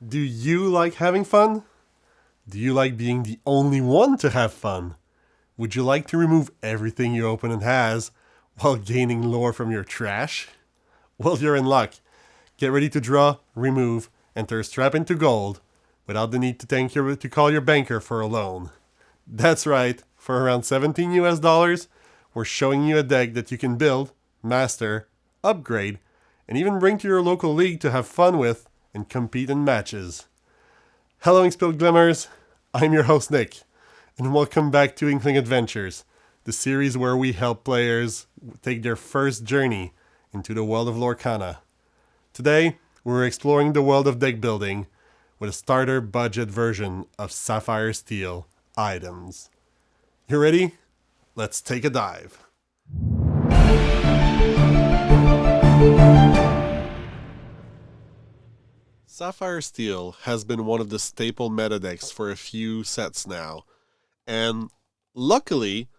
Do you like having fun? Do you like being the only one to have fun? Would you like to remove everything your opponent has while gaining lore from your trash? Well, you're in luck. Get ready to draw, remove, and turn strap into gold without the need to call your banker for a loan. That's right, for around 17 US dollars, we're showing you a deck that you can build, master, upgrade, and even bring to your local league to have fun with and compete in matches. Hello, Inkspilled Glimmers. I'm your host, Nick, and welcome back to Inkling Adventures, the series where we help players take their first journey into the world of Lorcana. Today, we're exploring the world of deck building with a starter budget version of Sapphire Steel items. You ready? Let's take a dive. Sapphire Steel has been one of the staple meta decks for a few sets now, and luckily,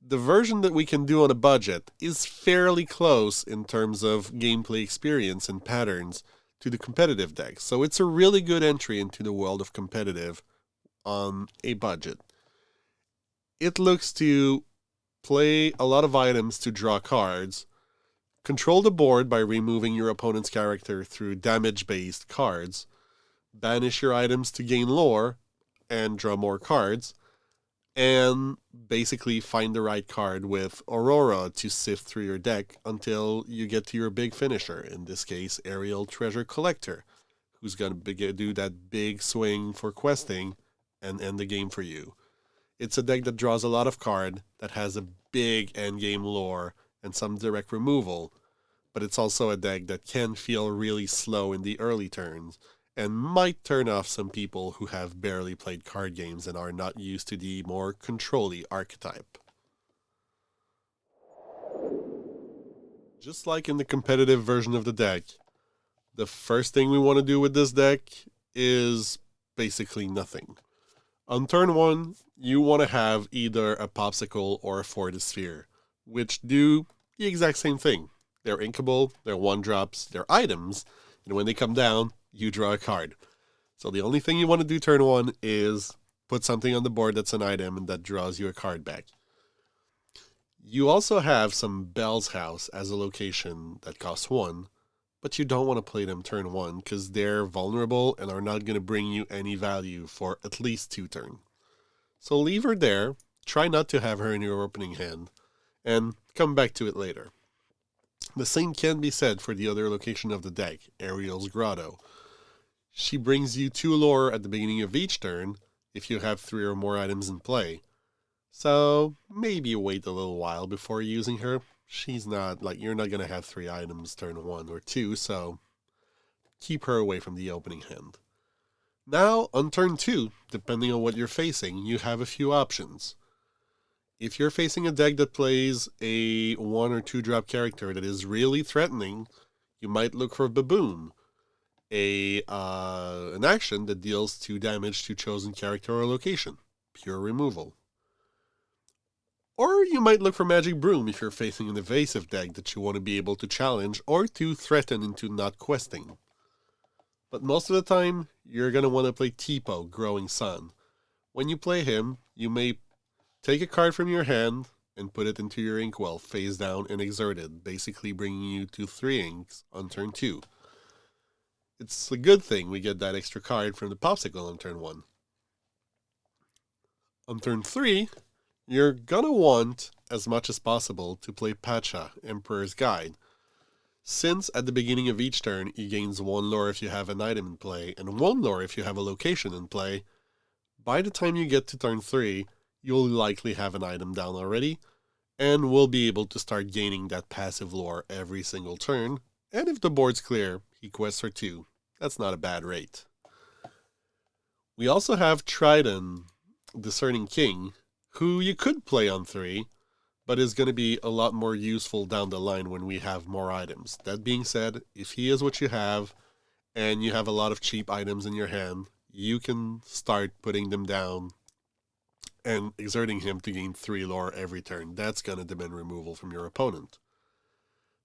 the version that we can do on a budget is fairly close in terms of gameplay experience and patterns to the competitive decks, so it's a really good entry into the world of competitive on a budget. It looks to play a lot of items to draw cards, control the board by removing your opponent's character through damage-based cards, banish your items to gain lore and draw more cards, and basically find the right card with Aurora to sift through your deck until you get to your big finisher, in this case, Aerial Treasure Collector, who's going to do that big swing for questing and end the game for you. It's a deck that draws a lot of card, that has a big endgame lore and some direct removal, but it's also a deck that can feel really slow in the early turns and might turn off some people who have barely played card games and are not used to the more control-y archetype. Just like in the competitive version of the deck, the first thing we want to do with this deck is basically nothing. On turn 1, you want to have either a Popsicle or a Fortisphere, which do the exact same thing. They're inkable, they're 1-drops, they're items, and when they come down, you draw a card. So the only thing you want to do turn 1 is put something on the board that's an item and that draws you a card back. You also have some Bell's House as a location that costs 1, but you don't want to play them turn 1 because they're vulnerable and are not going to bring you any value for at least 2 turns. So leave her there, try not to have her in your opening hand, and come back to it later. The same can be said for the other location of the deck, Ariel's Grotto. She brings you 2 lore at the beginning of each turn if you have 3 or more items in play. So maybe wait a little while before using her. She's not, you're not going to have 3 items turn 1 or 2, so keep her away from the opening hand. Now, on turn 2, depending on what you're facing, you have a few options. If you're facing a deck that plays a 1 or 2 drop character that is really threatening, you might look for Baboon, an action that deals 2 damage to chosen character or location, pure removal. Or you might look for Magic Broom if you're facing an evasive deck that you want to be able to challenge or to threaten into not questing. But most of the time, you're going to want to play Tipo, Growing Sun. When you play him, you may take a card from your hand and put it into your inkwell, face down and exerted, basically bringing you to 3 inks on turn 2. It's a good thing we get that extra card from the Popsicle on turn 1. On turn 3, you're gonna want, as much as possible, to play Pacha, Emperor's Guide. Since at the beginning of each turn, he gains 1 lore if you have an item in play, and 1 lore if you have a location in play, by the time you get to turn 3, you'll likely have an item down already, and will be able to start gaining that passive lore every single turn, and if the board's clear, he quests for 2. That's not a bad rate. We also have Tridon, Discerning King, who you could play on 3, but is going to be a lot more useful down the line when we have more items. That being said, if he is what you have, and you have a lot of cheap items in your hand, you can start putting them down and exerting him to gain 3 lore every turn. That's going to demand removal from your opponent.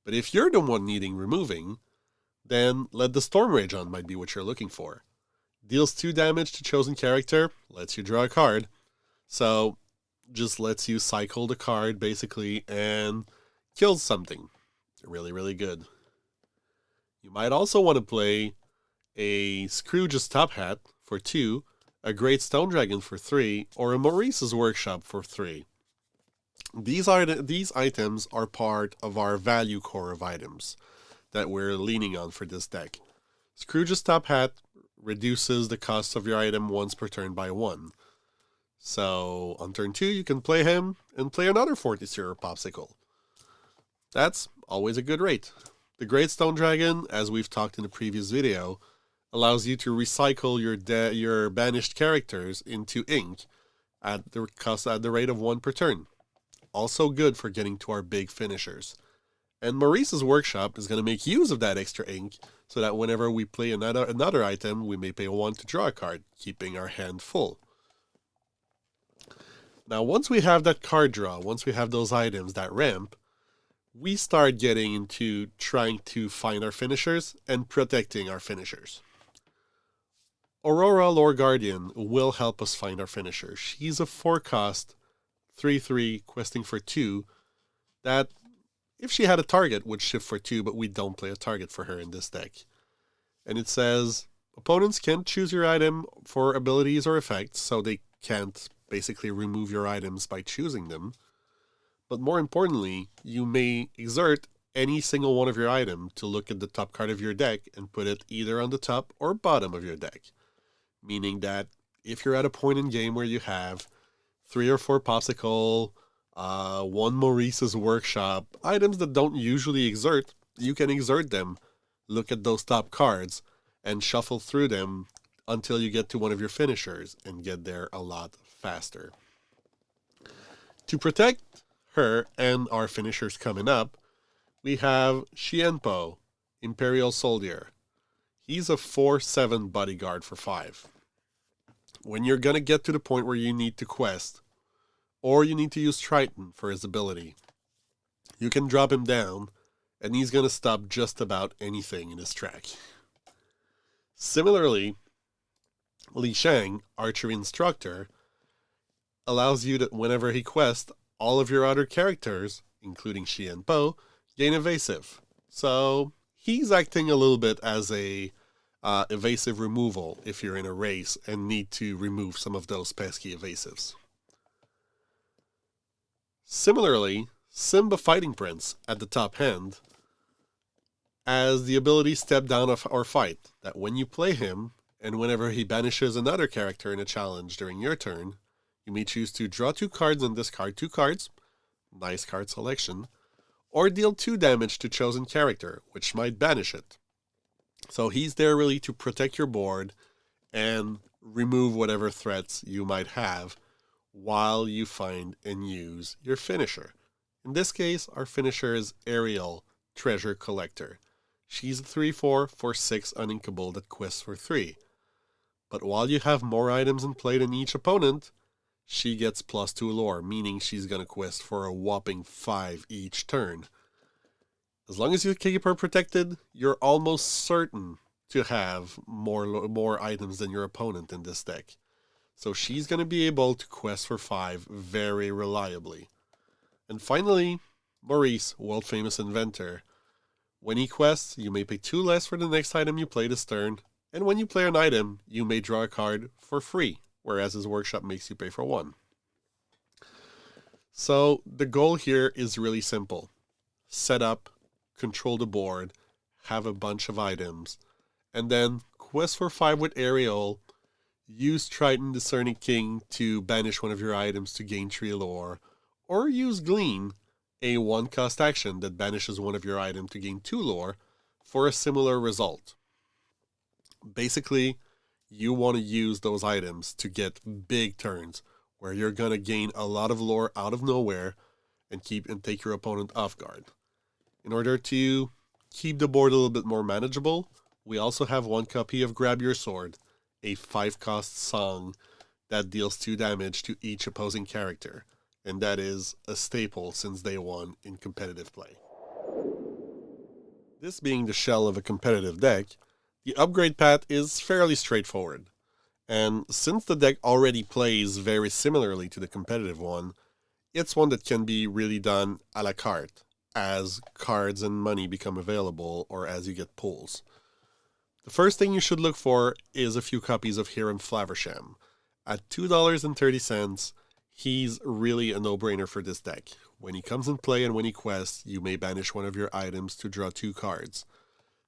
But if you're the one needing removing, then Let the Storm Rage On might be what you're looking for. Deals 2 damage to chosen character, lets you draw a card. So just lets you cycle the card basically and kills something. Really, really good. You might also want to play a Scrooge's Top Hat for 2, a Great Stone Dragon for 3, or a Maurice's Workshop for 3. These items are part of our value core of items that we're leaning on for this deck. Scrooge's Top Hat reduces the cost of your item once per turn by 1. So on turn 2, you can play him and play another 40-0 Popsicle. That's always a good rate. The Great Stone Dragon, as we've talked in the previous video, allows you to recycle your banished characters into ink at the rate of 1 per turn. Also good for getting to our big finishers. And Maurice's Workshop is going to make use of that extra ink so that whenever we play another item, we may pay 1 to draw a card, keeping our hand full. Now, once we have that card draw, once we have those items, that ramp, we start getting into trying to find our finishers and protecting our finishers. Aurora Lore Guardian will help us find our finisher. She's a 4-cost, 3/3, questing for 2, that, if she had a target, would shift for 2, but we don't play a target for her in this deck. And it says, opponents can't choose your item for abilities or effects, so they can't basically remove your items by choosing them. But more importantly, you may exert any single one of your item to look at the top card of your deck and put it either on the top or bottom of your deck. Meaning that if you're at a point in game where you have 3 or 4 Popsicle, 1 Maurice's Workshop, items that don't usually exert, you can exert them, look at those top cards, and shuffle through them until you get to one of your finishers and get there a lot faster. To protect her and our finishers coming up, we have Xianpo, Imperial Soldier. He's a 4/7 bodyguard for 5. When you're going to get to the point where you need to quest, or you need to use Triton for his ability, you can drop him down, and he's going to stop just about anything in his track. Similarly, Li Shang, Archery Instructor, allows you to, whenever he quests, all of your other characters, including Xianpo, gain evasive. So he's acting a little bit as a evasive removal if you're in a race and need to remove some of those pesky evasives. Similarly, Simba Fighting Prince at the top hand has the ability Step Down or Fight, that when you play him, and whenever he banishes another character in a challenge during your turn, you may choose to draw 2 cards and discard 2 cards, nice card selection, or deal 2 damage to chosen character, which might banish it. So he's there really to protect your board and remove whatever threats you might have while you find and use your finisher. In this case, our finisher is Ariel, Treasure Collector. She's a 3/4 for 6 uninkable that quests for 3. But while you have more items in play than each opponent, she gets +2 lore, meaning she's going to quest for a whopping 5 each turn. As long as you keep her protected, you're almost certain to have more items than your opponent in this deck. So she's going to be able to quest for 5 very reliably. And finally, Maurice, World Famous Inventor. When he quests, you may pay 2 less for the next item you play this turn, and when you play an item, you may draw a card for free, whereas his workshop makes you pay for 1. So the goal here is really simple. Set up, control the board, have a bunch of items, and then quest for 5 with Ariel, use Triton Discerning King to banish one of your items to gain 3 lore, or use Glean, a 1-cost action that banishes one of your items to gain 2 lore, for a similar result. Basically, you want to use those items to get big turns, where you're going to gain a lot of lore out of nowhere and take your opponent off guard. In order to keep the board a little bit more manageable, we also have 1 copy of Grab Your Sword, a 5-cost song that deals 2 damage to each opposing character, and that is a staple since day 1 in competitive play. This being the shell of a competitive deck, the upgrade path is fairly straightforward. And since the deck already plays very similarly to the competitive one, it's one that can be really done a la carte, as cards and money become available or as you get pulls. The first thing you should look for is a few copies of Hiram Flaversham. At $2.30, he's really a no-brainer for this deck. When he comes in play and when he quests, you may banish one of your items to draw 2 cards.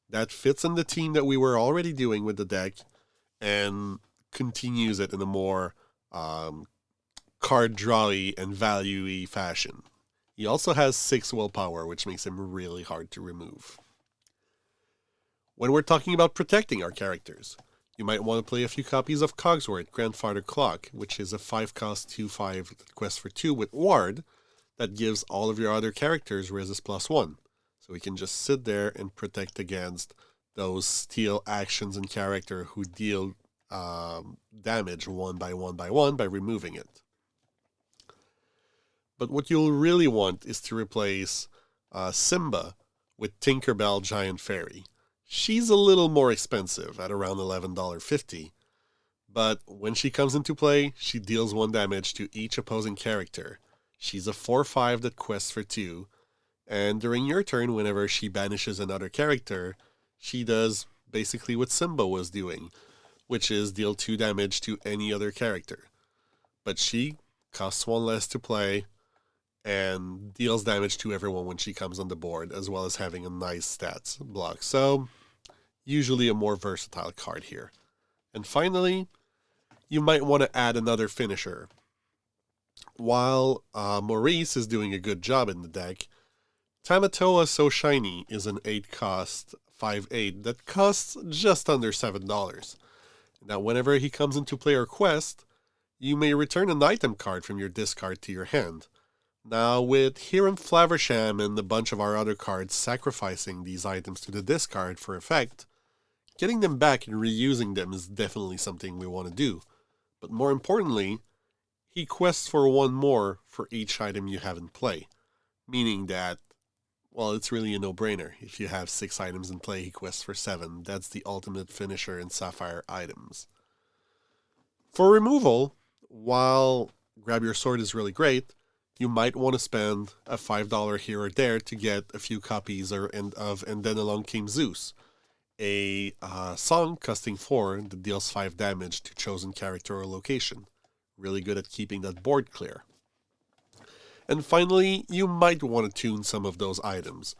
That fits in the theme that we were already doing with the deck and continues it in a more card drawy and value-y fashion. He also has 6 willpower, which makes him really hard to remove. When we're talking about protecting our characters, you might want to play a few copies of Cogsworth, Grandfather Clock, which is a 5-cost 2/5 quest for 2 with Ward that gives all of your other characters resist +1. So we can just sit there and protect against those steal actions and character who deal damage one by one by removing it. But what you'll really want is to replace Simba with Tinkerbell Giant Fairy. She's a little more expensive at around $11.50, but when she comes into play, she deals 1 damage to each opposing character. She's a 4/5 that quests for 2, and during your turn, whenever she banishes another character, she does basically what Simba was doing, which is deal 2 damage to any other character. But she costs 1 less to play, and deals damage to everyone when she comes on the board, as well as having a nice stats block. So, usually a more versatile card here. And finally, you might want to add another finisher. While Maurice is doing a good job in the deck, Tamatoa So Shiny is an 8-cost 5/8 that costs just under $7. Now, whenever he comes into play or quest, you may return an item card from your discard to your hand. Now, with Hiram Flaversham and a bunch of our other cards sacrificing these items to the discard for effect, getting them back and reusing them is definitely something we want to do. But more importantly, he quests for 1 more for each item you have in play, meaning that, well, it's really a no-brainer. If you have 6 items in play, he quests for 7. That's the ultimate finisher in Sapphire items. For removal, while Grab Your Sword is really great, you might want to spend a $5 here or there to get a few copies of And Then Along Came Zeus, a song costing 4 that deals 5 damage to chosen character or location. Really good at keeping that board clear. And finally, you might want to tune some of those items.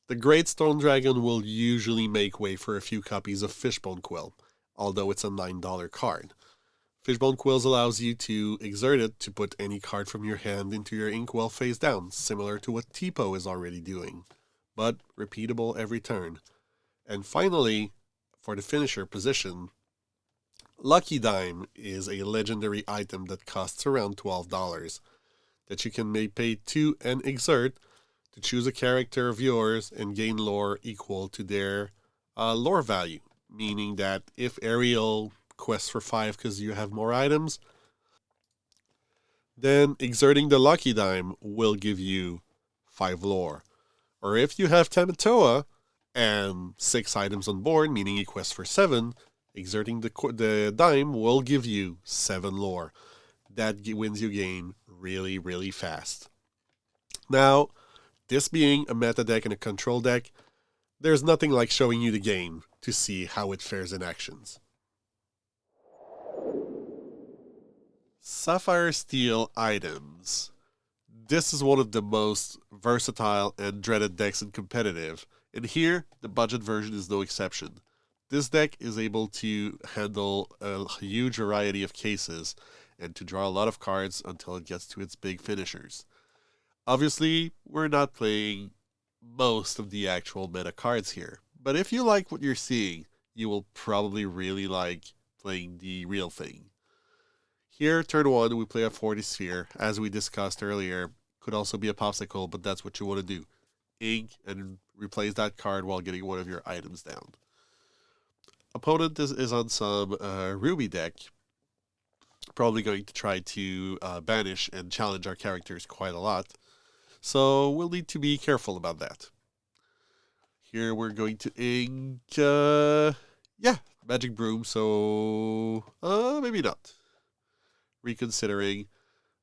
The Great Stone Dragon will usually make way for a few copies of Fishbone Quill, although it's a $9 card. Fishbone Quills allows you to exert it to put any card from your hand into your inkwell face down, similar to what Tipo is already doing, but repeatable every turn. And finally, for the finisher position, Lucky Dime is a legendary item that costs around $12 that you can pay 2 and exert to choose a character of yours and gain lore equal to their lore value, meaning that if Ariel quests for 5 because you have more items, then exerting the Lucky Dime will give you 5 lore. Or if you have Tamatoa and 6 items on board, meaning he quests for 7, exerting the dime will give you 7 lore. That wins you game really, really fast. Now, this being a meta deck and a control deck, there's nothing like showing you the game to see how it fares in actions. Sapphire Steel items. This is one of the most versatile and dreaded decks in competitive, and here, the budget version is no exception. This deck is able to handle a huge variety of cases and to draw a lot of cards until it gets to its big finishers. Obviously, we're not playing most of the actual meta cards here, but if you like what you're seeing, you will probably really like playing the real thing. Here, turn 1, we play a 40 Sphere, as we discussed earlier. Could also be a Popsicle, but that's what you want to do. Ink and replace that card while getting one of your items down. Opponent is on some Ruby deck, probably going to try to banish and challenge our characters quite a lot. So we'll need to be careful about that. Here we're going to ink... yeah, Magic Broom, so maybe not. Reconsidering.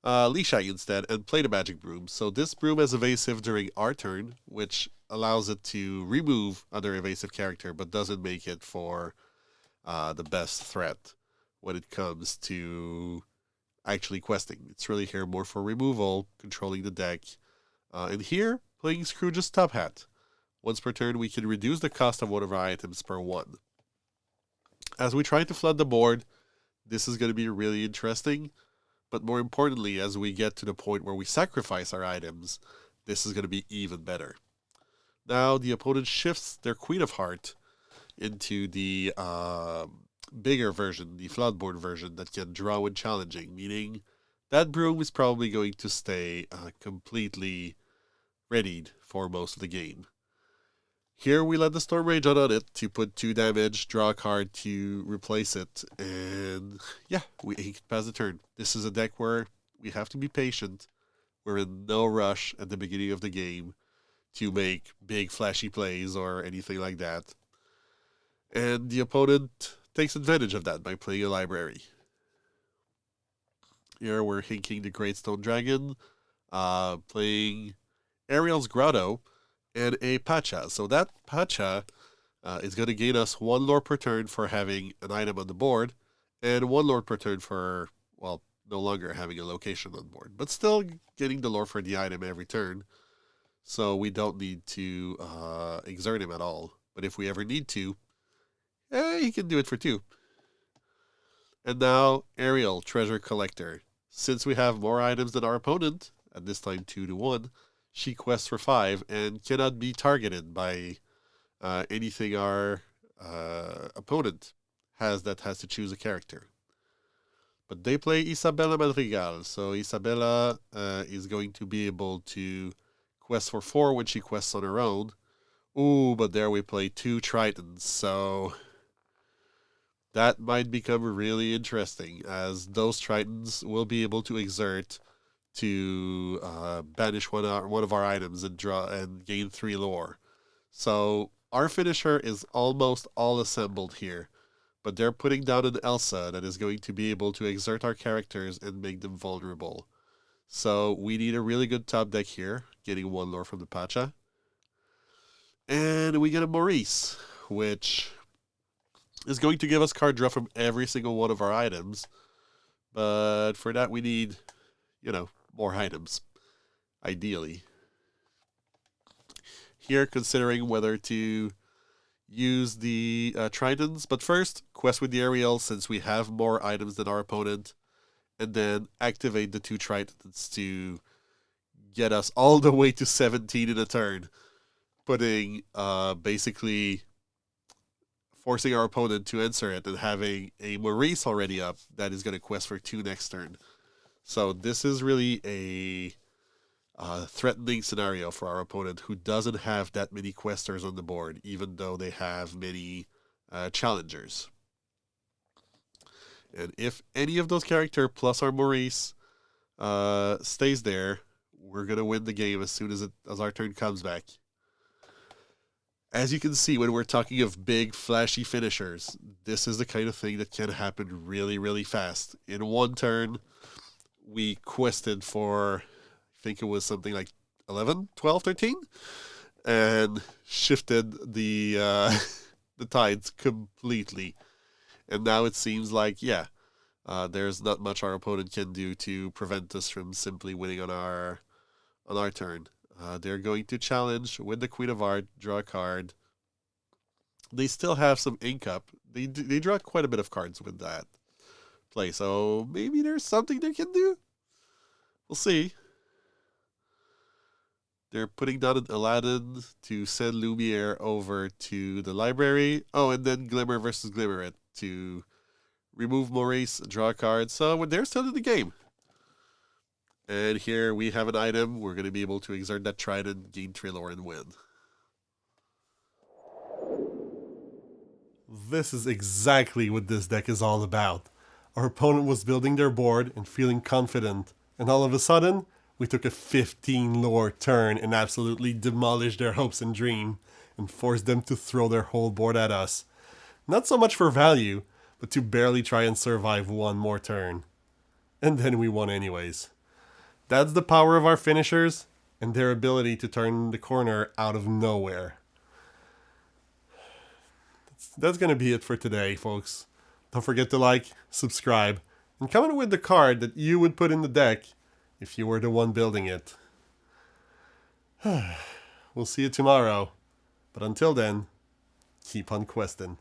Lishai instead, and play the Magic Broom. So this broom is evasive during our turn, which allows it to remove other evasive character, but doesn't make it for the best threat when it comes to actually questing. It's really here more for removal, controlling the deck. And here, playing Scrooge's Top Hat. Once per turn, we can reduce the cost of one of our items per one. As we try to flood the board, this is going to be really interesting. But more importantly, as we get to the point where we sacrifice our items, this is going to be even better. Now, the opponent shifts their Queen of Heart into the bigger version, the floodboard version that can draw when challenging, meaning that broom is probably going to stay completely readied for most of the game. Here we let the Storm Rage on it to put 2 damage, draw a card to replace it, and yeah, we ink pass the turn. This is a deck where we have to be patient. We're in no rush at the beginning of the game to make big flashy plays or anything like that. And the opponent takes advantage of that by playing a library. Here we're hinking the Great Stone Dragon, playing Ariel's Grotto, and a Pacha. So that Pacha is going to gain us 1 lore per turn for having an item on the board, and 1 lore per turn for, well, no longer having a location on board, but still getting the lore for the item every turn. So we don't need to exert him at all. But if we ever need to, he can do it for 2. And now, Ariel, Treasure Collector. Since we have more items than our opponent, at this time 2 to 1, she quests for 5 and cannot be targeted by anything our opponent has that has to choose a character. But they play Isabella Madrigal, so Isabella is going to be able to quest for 4 when she quests on her own. Ooh, but there we play 2 Tritons, so that might become really interesting, as those Tritons will be able to exert to banish one of our items and draw and gain 3 lore. So our finisher is almost all assembled here, but they're putting down an Elsa that is going to be able to exert our characters and make them vulnerable. So we need a really good top deck here, getting 1 lore from the Pacha. And we get a Maurice, which is going to give us card draw from every single one of our items. But for that we need, more items, ideally. Here, considering whether to use the Tritons, but first, quest with the Ariel since we have more items than our opponent, and then activate the 2 Tritons to get us all the way to 17 in a turn, putting basically forcing our opponent to answer it and having a Maurice already up that is going to quest for 2 next turn. So this is really a threatening scenario for our opponent, who doesn't have that many questers on the board, even though they have many challengers. And if any of those characters plus our Maurice stays there, we're going to win the game as soon as our turn comes back. As you can see, when we're talking of big, flashy finishers, this is the kind of thing that can happen really, really fast. In 1 turn, we quested for, I think it was something like 11, 12, 13, and shifted the the tides completely. And now it seems like, there's not much our opponent can do to prevent us from simply winning on our turn. They're going to challenge with the Queen of Hearts, draw a card. They still have some ink up. They draw quite a bit of cards with that play, so maybe there's something they can do. We'll see. They're putting down an Aladdin to send Lumiere over to the library. Oh, and then Glimmer versus Glimmer it to remove Maurice, draw a card. So they're still in the game. And here we have an item. We're going to be able to exert that Trident, gain 3 lore, and win. This is exactly what this deck is all about. Our opponent was building their board and feeling confident, and all of a sudden, we took a 15 lore turn and absolutely demolished their hopes and dream, and forced them to throw their whole board at us. Not so much for value, but to barely try and survive one more turn. And then we won anyways. That's the power of our finishers and their ability to turn the corner out of nowhere. That's going to be it for today, folks. Don't forget to like, subscribe, and comment with the card that you would put in the deck if you were the one building it. We'll see you tomorrow. But until then, keep on questing.